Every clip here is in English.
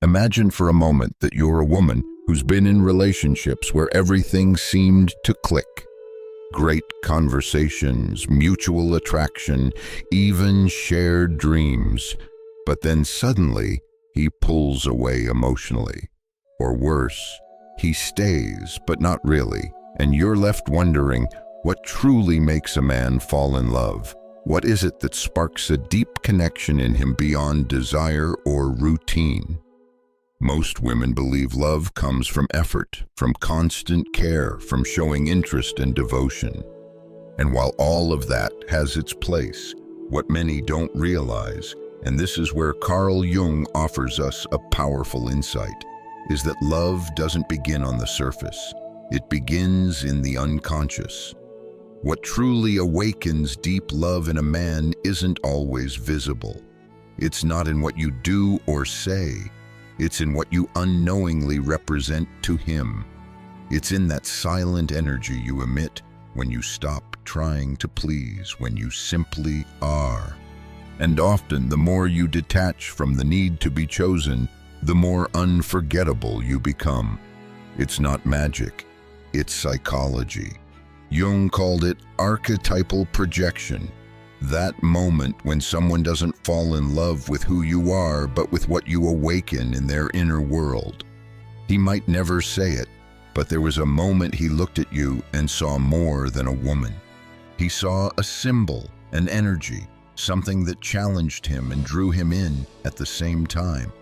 Imagine for a moment that you're a woman who's been in relationships where everything seemed to click. Great conversations, mutual attraction, even shared dreams. But then suddenly, he pulls away emotionally. Or worse, he stays, but not really, and you're left wondering what truly makes a man fall in love. What is it that sparks a deep connection in him beyond desire or routine? Most women believe love comes from effort, from constant care, from showing interest and devotion. And while all of that has its place, what many don't realize, and this is where Carl Jung offers us a powerful insight, is that love doesn't begin on the surface. It begins in the unconscious. What truly awakens deep love in a man isn't always visible. It's not in what you do or say. It's in what you unknowingly represent to him. It's in that silent energy you emit when you stop trying to please, when you simply are. And often, the more you detach from the need to be chosen, the more unforgettable you become. It's not magic, it's psychology. Jung called it archetypal projection. That moment when someone doesn't fall in love with who you are, but with what you awaken in their inner world. He might never say it, but there was a moment he looked at you and saw more than a woman. He saw a symbol, an energy, something that challenged him and drew him in at the same time.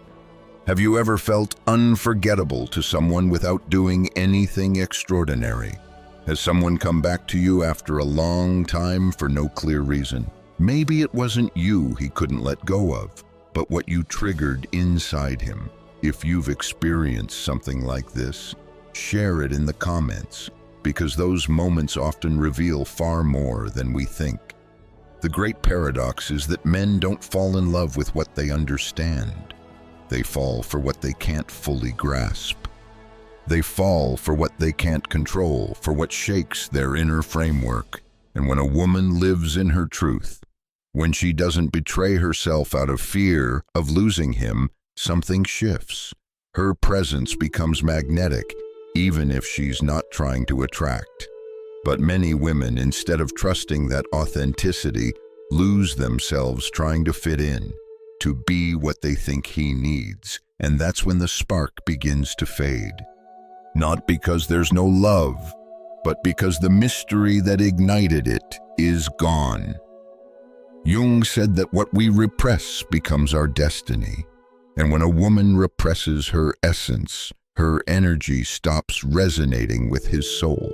Have you ever felt unforgettable to someone without doing anything extraordinary? Has someone come back to you after a long time for no clear reason? Maybe it wasn't you he couldn't let go of, but what you triggered inside him. If you've experienced something like this, share it in the comments, because those moments often reveal far more than we think. The great paradox is that men don't fall in love with what they understand. They fall for what they can't fully grasp. They fall for what they can't control, for what shakes their inner framework. And when a woman lives in her truth, when she doesn't betray herself out of fear of losing him, something shifts. Her presence becomes magnetic, even if she's not trying to attract. But many women, instead of trusting that authenticity, lose themselves trying to fit in, to be what they think he needs. And that's when the spark begins to fade. Not because there's no love, but because the mystery that ignited it is gone. Jung said that what we repress becomes our destiny. And when a woman represses her essence, her energy stops resonating with his soul.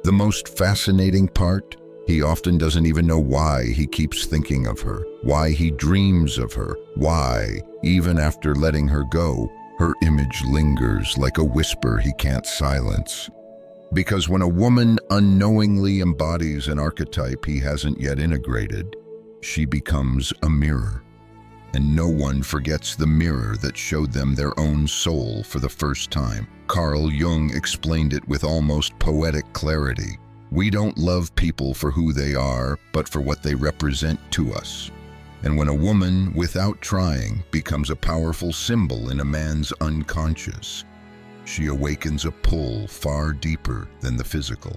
The most fascinating part, he often doesn't even know why he keeps thinking of her, why he dreams of her, why, even after letting her go, her image lingers like a whisper he can't silence. Because when a woman unknowingly embodies an archetype he hasn't yet integrated, she becomes a mirror. And no one forgets the mirror that showed them their own soul for the first time. Carl Jung explained it with almost poetic clarity. We don't love people for who they are, but for what they represent to us. And when a woman, without trying, becomes a powerful symbol in a man's unconscious, she awakens a pull far deeper than the physical.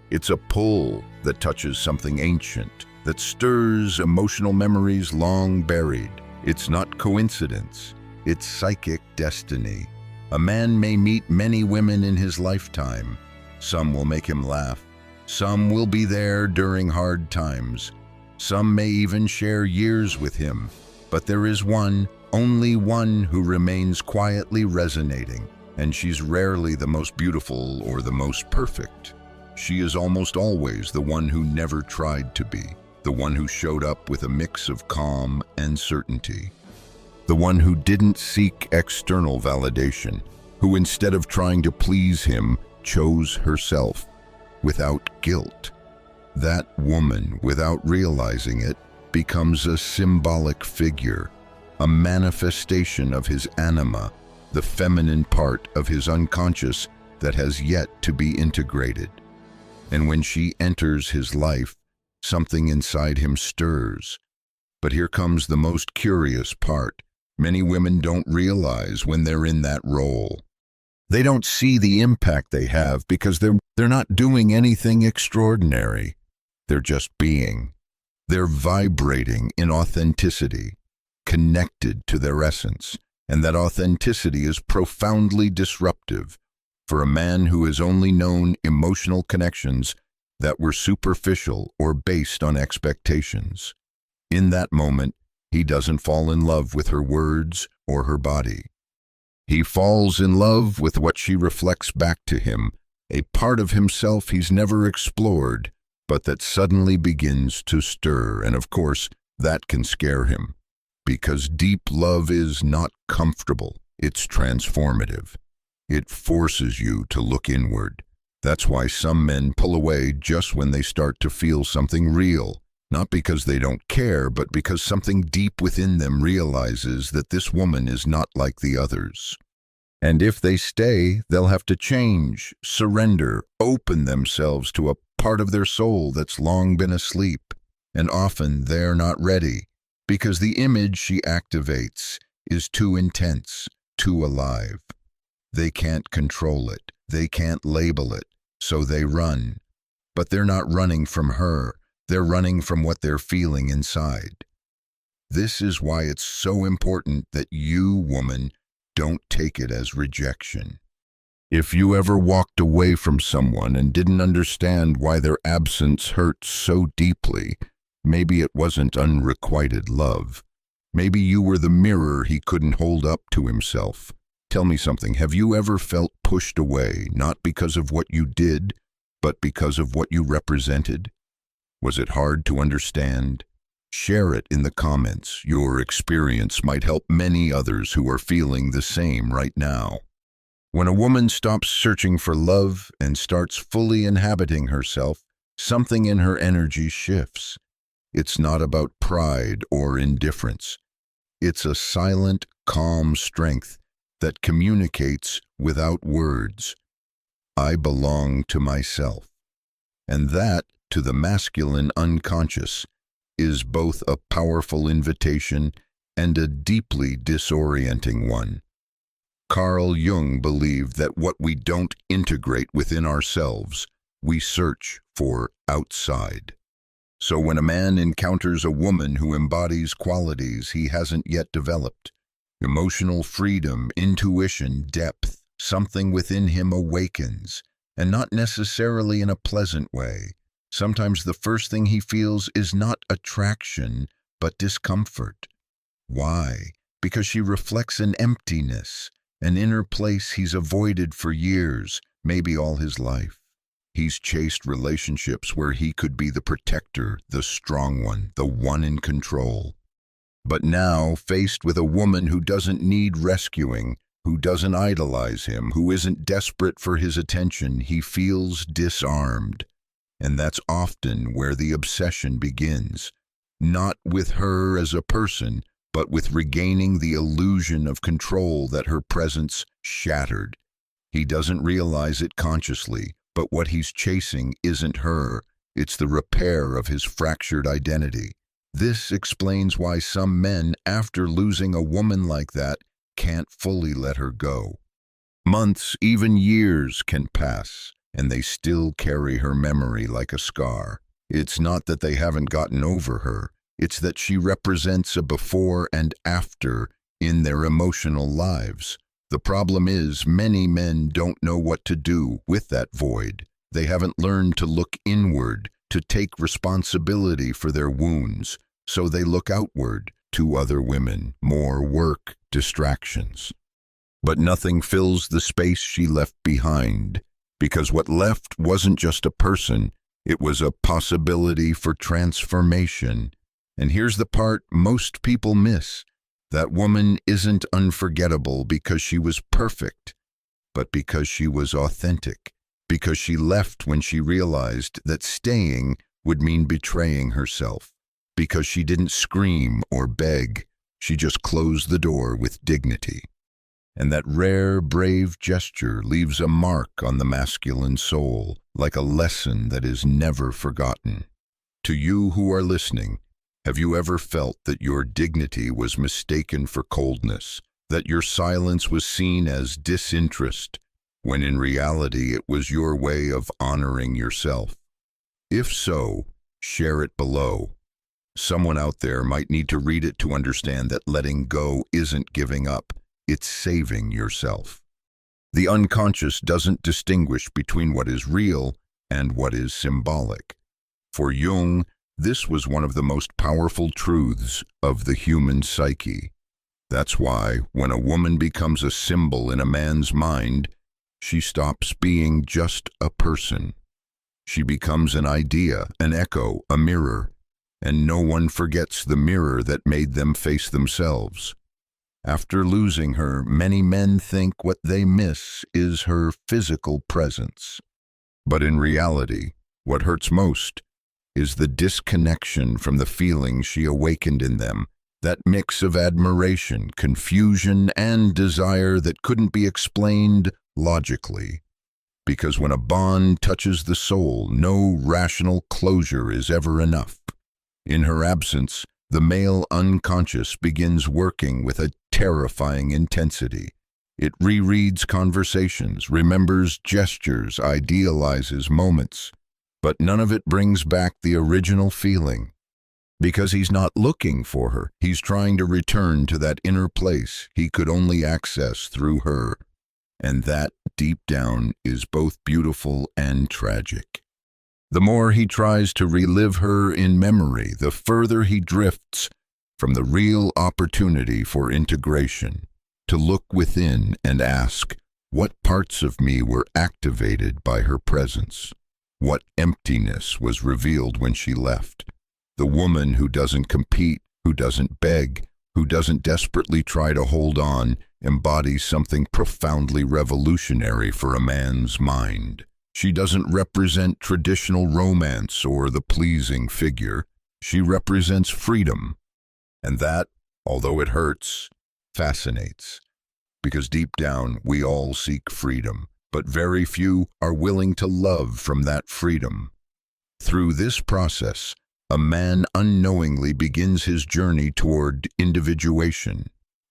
It's a pull that touches something ancient, that stirs emotional memories long buried. It's not coincidence, it's psychic destiny. A man may meet many women in his lifetime. Some will make him laugh. Some will be there during hard times. Some may even share years with him, but there is one, only one, who remains quietly resonating, and she's rarely the most beautiful or the most perfect. She is almost always the one who never tried to be, the one who showed up with a mix of calm and certainty, the one who didn't seek external validation, who instead of trying to please him, chose herself without guilt. That woman, without realizing it, becomes a symbolic figure, a manifestation of his anima, the feminine part of his unconscious that has yet to be integrated. And when she enters his life, something inside him stirs. But here comes the most curious part. Many women don't realize when they're in that role. They don't see the impact they have because they're not doing anything extraordinary. They're just being. They're vibrating in authenticity, connected to their essence, and that authenticity is profoundly disruptive for a man who has only known emotional connections that were superficial or based on expectations. In that moment, he doesn't fall in love with her words or her body. He falls in love with what she reflects back to him, a part of himself he's never explored, but that suddenly begins to stir, and of course, that can scare him. Because deep love is not comfortable, it's transformative. It forces you to look inward. That's why some men pull away just when they start to feel something real, not because they don't care, but because something deep within them realizes that this woman is not like the others. And if they stay, they'll have to change, surrender, open themselves to a part of their soul that's long been asleep. And often they're not ready, because the image she activates is too intense, too alive. They can't control it, they can't label it, so they run. But they're not running from her, they're running from what they're feeling inside. This is why it's so important that you, woman, don't take it as rejection. If you ever walked away from someone and didn't understand why their absence hurt so deeply, maybe it wasn't unrequited love. Maybe you were the mirror he couldn't hold up to himself. Tell me something, have you ever felt pushed away, not because of what you did, but because of what you represented? Was it hard to understand? Share it in the comments. Your experience might help many others who are feeling the same right now. When a woman stops searching for love and starts fully inhabiting herself, something in her energy shifts. It's not about pride or indifference. It's a silent, calm strength that communicates without words. I belong to myself. And that, to the masculine unconscious, is both a powerful invitation and a deeply disorienting one. Carl Jung believed that what we don't integrate within ourselves, we search for outside. So when a man encounters a woman who embodies qualities he hasn't yet developed, emotional freedom, intuition, depth, something within him awakens, and not necessarily in a pleasant way. Sometimes the first thing he feels is not attraction, but discomfort. Why? Because she reflects an emptiness, an inner place he's avoided for years, maybe all his life. He's chased relationships where he could be the protector, the strong one, the one in control. But now, faced with a woman who doesn't need rescuing, who doesn't idolize him, who isn't desperate for his attention, he feels disarmed. And that's often where the obsession begins, not with her as a person, but with regaining the illusion of control that her presence shattered. He doesn't realize it consciously, but what he's chasing isn't her, it's the repair of his fractured identity. This explains why some men, after losing a woman like that, can't fully let her go. Months, even years can pass, and they still carry her memory like a scar. It's not that they haven't gotten over her, it's that she represents a before and after in their emotional lives. The problem is, many men don't know what to do with that void. They haven't learned to look inward, to take responsibility for their wounds, so they look outward to other women, more work, distractions. But nothing fills the space she left behind, because what left wasn't just a person, it was a possibility for transformation. And here's the part most people miss. That woman isn't unforgettable because she was perfect, but because she was authentic, because she left when she realized that staying would mean betraying herself, because she didn't scream or beg, she just closed the door with dignity. And that rare, brave gesture leaves a mark on the masculine soul, like a lesson that is never forgotten. To you who are listening, Have you ever felt that your dignity was mistaken for coldness, that your silence was seen as disinterest, when in reality it was your way of honoring yourself? If so, share it below. Someone out there might need to read it to understand that letting go isn't giving up, it's saving yourself. The unconscious doesn't distinguish between what is real and what is symbolic. For Jung, this was one of the most powerful truths of the human psyche. That's why, when a woman becomes a symbol in a man's mind, she stops being just a person. She becomes an idea, an echo, a mirror, and no one forgets the mirror that made them face themselves. After losing her, many men think what they miss is her physical presence. But in reality, what hurts most is the disconnection from the feelings she awakened in them, that mix of admiration, confusion, and desire that couldn't be explained logically. Because when a bond touches the soul, no rational closure is ever enough. In her absence, the male unconscious begins working with a terrifying intensity. It rereads conversations, remembers gestures, idealizes moments, but none of it brings back the original feeling. Because he's not looking for her, he's trying to return to that inner place he could only access through her. And that, deep down, is both beautiful and tragic. The more he tries to relive her in memory, the further he drifts from the real opportunity for integration, to look within and ask, what parts of me were activated by her presence? What emptiness was revealed when she left? The woman who doesn't compete, who doesn't beg, who doesn't desperately try to hold on, embodies something profoundly revolutionary for a man's mind. She doesn't represent traditional romance or the pleasing figure. She represents freedom. And that, although it hurts, fascinates. Because deep down, we all seek freedom, but very few are willing to love from that freedom. Through this process, a man unknowingly begins his journey toward individuation.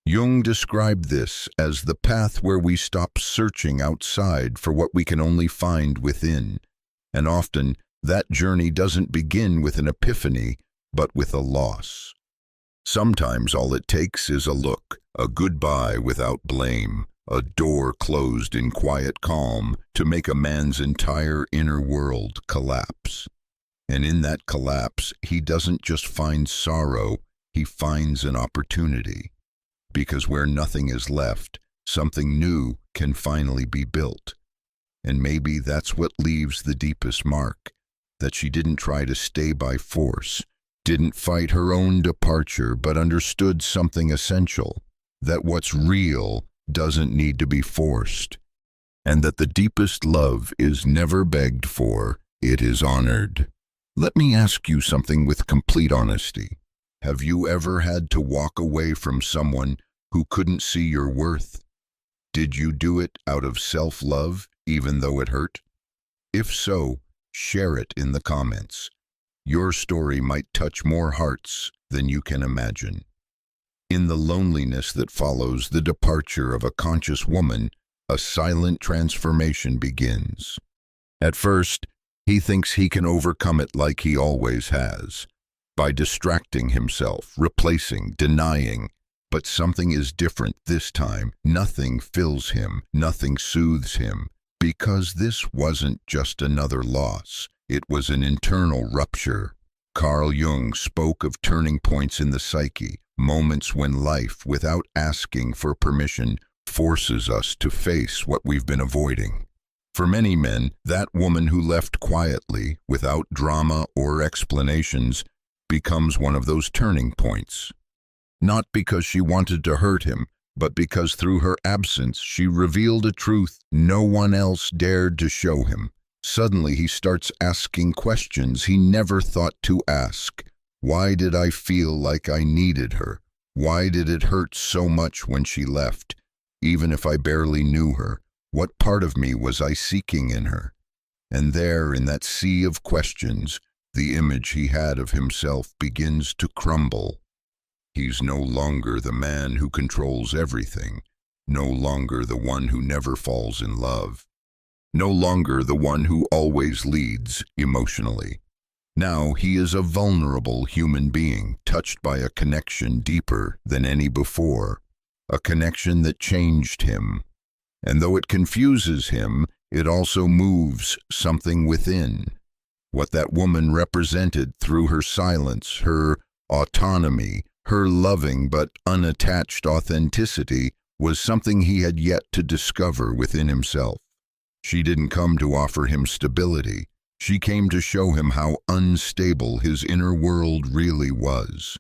Jung described this as the path where we stop searching outside for what we can only find within. And often, that journey doesn't begin with an epiphany, but with a loss. Sometimes all it takes is a look, a goodbye without blame, a door closed in quiet calm to make a man's entire inner world collapse. And in that collapse, he doesn't just find sorrow, he finds an opportunity. Because where nothing is left, something new can finally be built. And maybe that's what leaves the deepest mark, that she didn't try to stay by force, didn't fight her own departure, but understood something essential, that what's real doesn't need to be forced, and that the deepest love is never begged for, it is honored. Let me ask you something with complete honesty. Have you ever had to walk away from someone who couldn't see your worth? Did you do it out of self-love, even though it hurt? If so, share it in the comments. Your story might touch more hearts than you can imagine. In the loneliness that follows the departure of a conscious woman, a silent transformation begins. At first, he thinks he can overcome it like he always has, by distracting himself, replacing, denying. But something is different this time. Nothing fills him, nothing soothes him, because this wasn't just another loss. It was an internal rupture. Carl Jung spoke of turning points in the psyche, moments when life, without asking for permission, forces us to face what we've been avoiding. For many men, that woman who left quietly, without drama or explanations, becomes one of those turning points. Not because she wanted to hurt him, but because through her absence she revealed a truth no one else dared to show him. Suddenly he starts asking questions he never thought to ask. Why did I feel like I needed her? Why did it hurt so much when she left, even if I barely knew her? What part of me was I seeking in her? And there, in that sea of questions, The image he had of himself begins to crumble. He's no longer the man who controls everything, no longer the one who never falls in love, no longer the one who always leads emotionally. Now he is a vulnerable human being, touched by a connection deeper than any before, a connection that changed him. And though it confuses him, it also moves something within. What that woman represented through her silence, her autonomy, her loving but unattached authenticity, was something he had yet to discover within himself. She didn't come to offer him stability. She came to show him how unstable his inner world really was.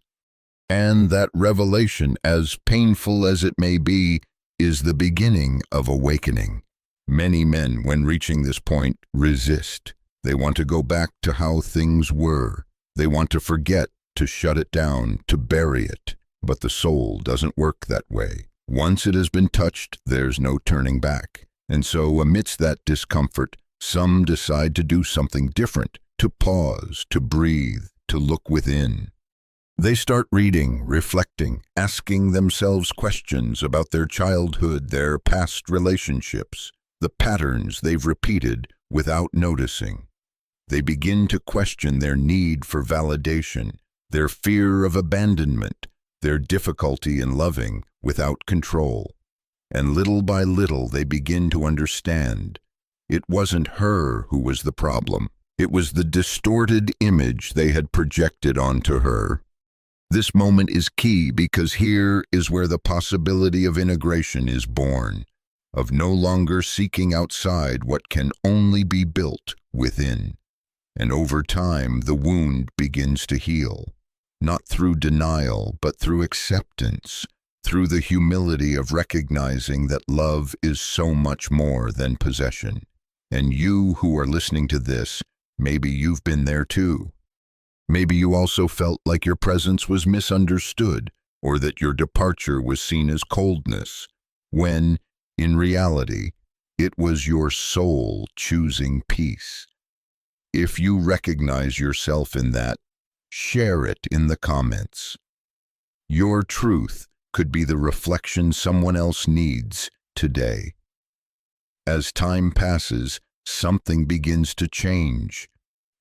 And that revelation, as painful as it may be, is the beginning of awakening. Many men, when reaching this point, resist. They want to go back to how things were. They want to forget, to shut it down, to bury it. But the soul doesn't work that way. Once it has been touched, there's no turning back. And so, amidst that discomfort, some decide to do something different, to pause, to breathe, to look within. They start reading, reflecting, asking themselves questions about their childhood, their past relationships, the patterns they've repeated without noticing. They begin to question their need for validation, their fear of abandonment, their difficulty in loving without control. And little by little they begin to understand. It wasn't her who was the problem. It was the distorted image they had projected onto her. This moment is key because here is where the possibility of integration is born, of no longer seeking outside what can only be built within. And over time, the wound begins to heal, not through denial, but through acceptance, through the humility of recognizing that love is so much more than possession. And you who are listening to this, maybe you've been there too. Maybe you also felt like your presence was misunderstood, or that your departure was seen as coldness, when, in reality, it was your soul choosing peace. If you recognize yourself in that, share it in the comments. Your truth could be the reflection someone else needs today. As time passes, something begins to change,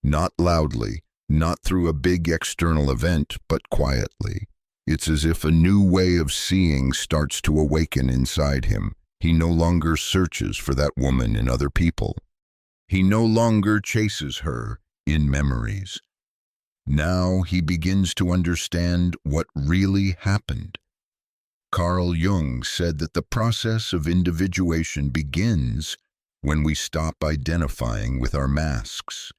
not loudly, not through a big external event, but quietly. It's as if a new way of seeing starts to awaken inside him. He no longer searches for that woman in other people. He no longer chases her in memories. Now he begins to understand what really happened. Carl Jung said that the process of individuation begins when we stop identifying with our masks,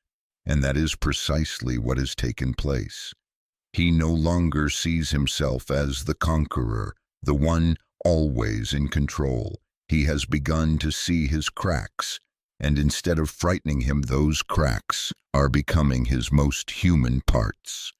and that is precisely what has taken place. He no longer sees himself as the conqueror, the one always in control. He has begun to see his cracks, and instead of frightening him, those cracks are becoming his most human parts.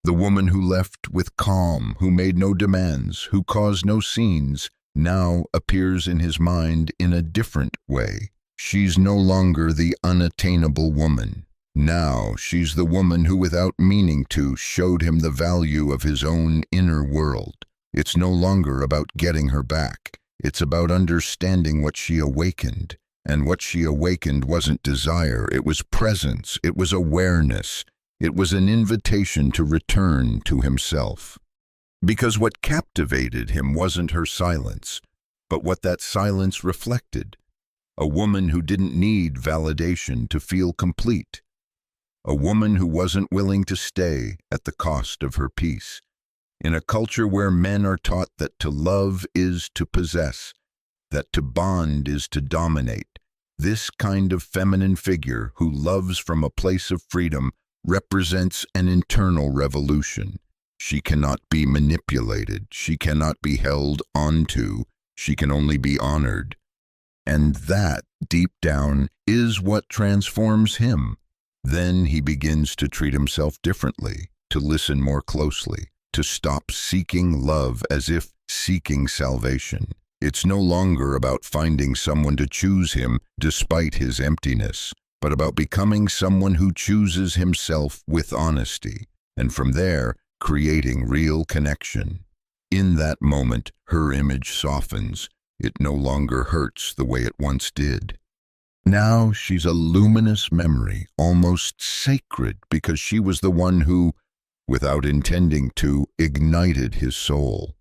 The woman who left with calm, who made no demands, who caused no scenes, now appears in his mind in a different way. She's no longer the unattainable woman. Now she's the woman who, without meaning to, showed him the value of his own inner world. It's no longer about getting her back. It's about understanding what she awakened. And what she awakened wasn't desire, it was presence, it was awareness. It was an invitation to return to himself. Because what captivated him wasn't her silence, but what that silence reflected. A woman who didn't need validation to feel complete. A woman who wasn't willing to stay at the cost of her peace. In a culture where men are taught that to love is to possess, that to bond is to dominate, this kind of feminine figure who loves from a place of freedom represents an internal revolution. She cannot be manipulated. She cannot be held onto. She can only be honored. And that, deep down, is what transforms him. Then he begins to treat himself differently, to listen more closely, to stop seeking love as if seeking salvation. It's no longer about finding someone to choose him despite his emptiness. but about becoming someone who chooses himself with honesty, and from there, creating real connection. In that moment, her image softens. It no longer hurts the way it once did. Now she's a luminous memory, almost sacred, because she was the one who, without intending to, ignited his soul.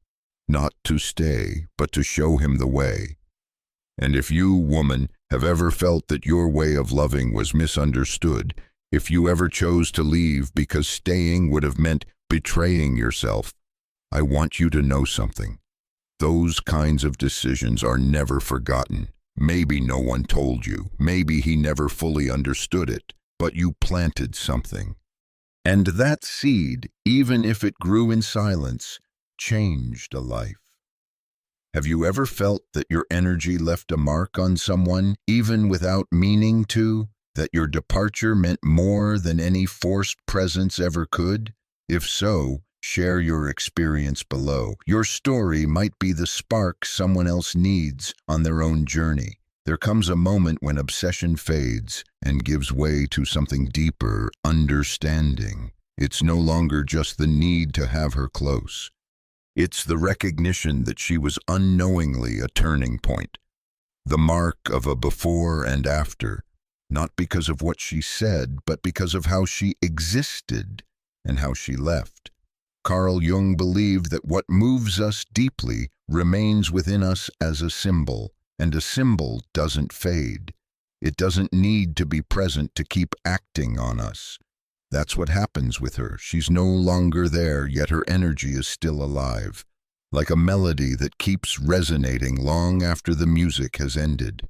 Not to stay, but to show him the way. And if you, woman, have ever felt that your way of loving was misunderstood, if you ever chose to leave because staying would have meant betraying yourself, I want you to know something. Those kinds of decisions are never forgotten. Maybe no one told you, maybe he never fully understood it, but you planted something. And that seed, even if it grew in silence, changed a life. Have you ever felt that your energy left a mark on someone, even without meaning to? That your departure meant more than any forced presence ever could? If so, share your experience below. Your story might be the spark someone else needs on their own journey. There comes a moment when obsession fades and gives way to something deeper, understanding. It's no longer just the need to have her close. It's the recognition that she was unknowingly a turning point, the mark of a before and after, not because of what she said, but because of how she existed and how she left. Carl Jung believed that what moves us deeply remains within us as a symbol, and a symbol doesn't fade. It doesn't need to be present to keep acting on us. That's what happens with her. She's no longer there, yet her energy is still alive, like a melody that keeps resonating long after the music has ended.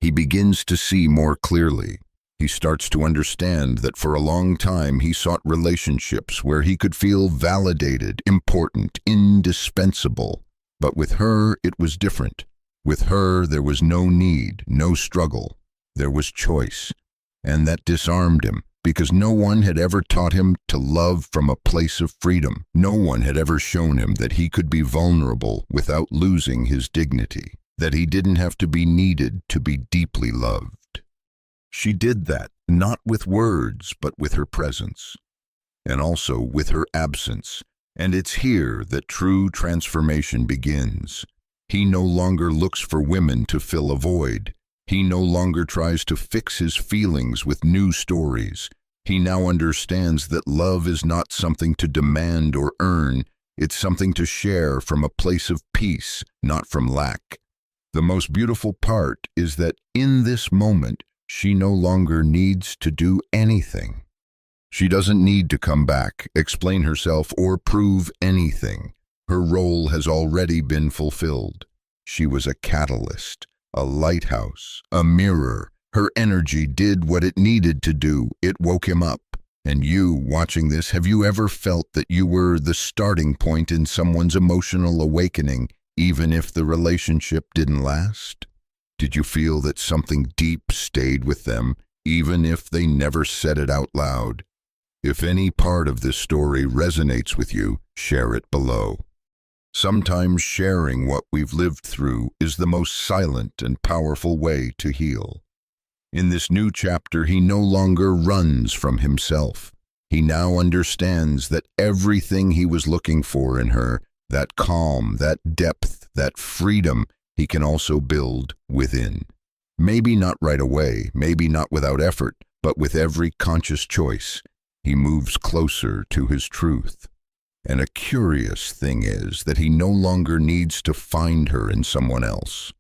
He begins to see more clearly. He starts to understand that for a long time he sought relationships where he could feel validated, important, indispensable. But with her, it was different. With her, there was no need, no struggle. There was choice. And that disarmed him, because no one had ever taught him to love from a place of freedom. No one had ever shown him that he could be vulnerable without losing his dignity, that he didn't have to be needed to be deeply loved. She did that, not with words, but with her presence, and also with her absence. And it's here that true transformation begins. He no longer looks for women to fill a void. He no longer tries to fix his feelings with new stories. He now understands that love is not something to demand or earn. It's something to share from a place of peace, not from lack. The most beautiful part is that in this moment, she no longer needs to do anything. She doesn't need to come back, explain herself, or prove anything. Her role has already been fulfilled. She was a catalyst, a lighthouse, a mirror. Her energy did what it needed to do. It woke him up. And you, watching this, have you ever felt that you were the starting point in someone's emotional awakening, even if the relationship didn't last? Did you feel that something deep stayed with them, even if they never said it out loud? If any part of this story resonates with you, share it below. Sometimes sharing what we've lived through is the most silent and powerful way to heal. In this new chapter, he no longer runs from himself. He now understands that everything he was looking for in her, that calm, that depth, that freedom, he can also build within. Maybe not right away, maybe not without effort, but with every conscious choice, he moves closer to his truth. And a curious thing is that he no longer needs to find her in someone else.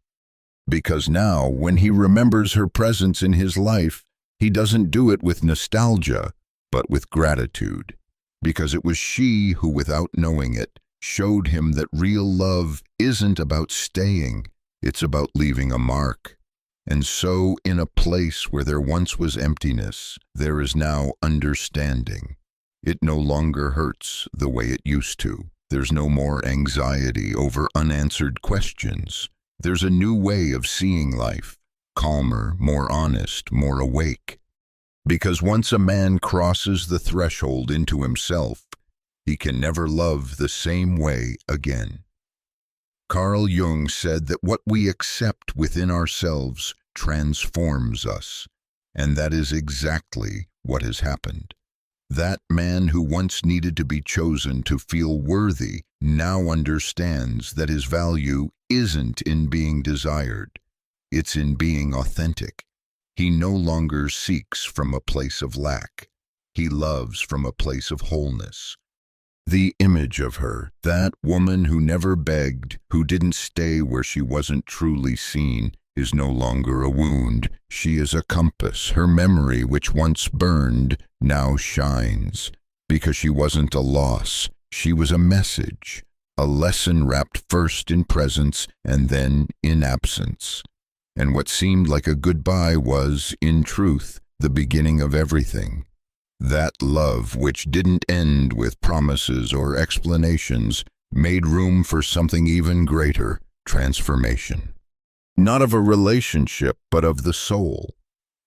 Because now, when he remembers her presence in his life, he doesn't do it with nostalgia, but with gratitude. Because it was she who, without knowing it, showed him that real love isn't about staying, it's about leaving a mark. And so, in a place where there once was emptiness, there is now understanding. It no longer hurts the way it used to. There's no more anxiety over unanswered questions. There's a new way of seeing life, calmer, more honest, more awake. Because once a man crosses the threshold into himself, he can never love the same way again. Carl Jung said that what we accept within ourselves transforms us, And that is exactly what has happened. That man who once needed to be chosen to feel worthy now understands that his value isn't in being desired. It's in being authentic. He no longer seeks from a place of lack. He loves from a place of wholeness. The image of her, that woman who never begged, who didn't stay where she wasn't truly seen, is no longer a wound. She is a compass. Her memory, which once burned, now shines. Because she wasn't a loss, she was a message, a lesson wrapped first in presence and then in absence. And what seemed like a goodbye was, in truth, the beginning of everything. That love, which didn't end with promises or explanations, made room for something even greater, transformation. Not of a relationship, but of the soul.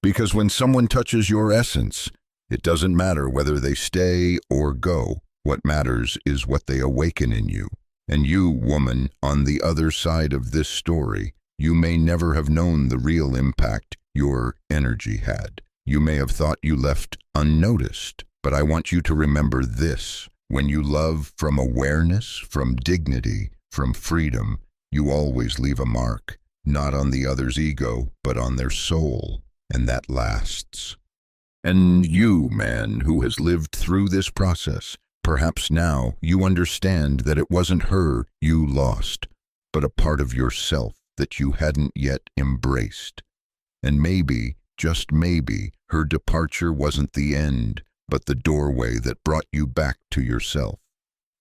Because when someone touches your essence, it doesn't matter whether they stay or go. What matters is what they awaken in you. And you, woman, on the other side of this story, you may never have known the real impact your energy had. You may have thought you left unnoticed, but I want you to remember this. When you love from awareness, from dignity, from freedom, you always leave a mark, not on the other's ego, but on their soul, and that lasts. And you, man, who has lived through this process, perhaps now you understand that it wasn't her you lost, but a part of yourself that you hadn't yet embraced. And maybe, just maybe, her departure wasn't the end, but the doorway that brought you back to yourself.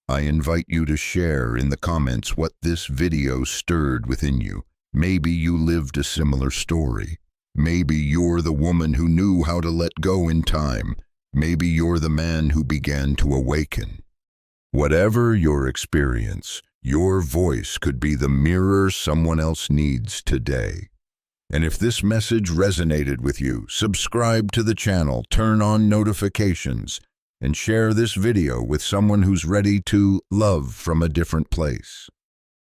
I invite you to share in the comments what this video stirred within you. Maybe you lived a similar story. Maybe you're the woman who knew how to let go in time. Maybe you're the man who began to awaken. Whatever your experience, your voice could be the mirror someone else needs today. And if this message resonated with you, subscribe to the channel, turn on notifications, and share this video with someone who's ready to love from a different place.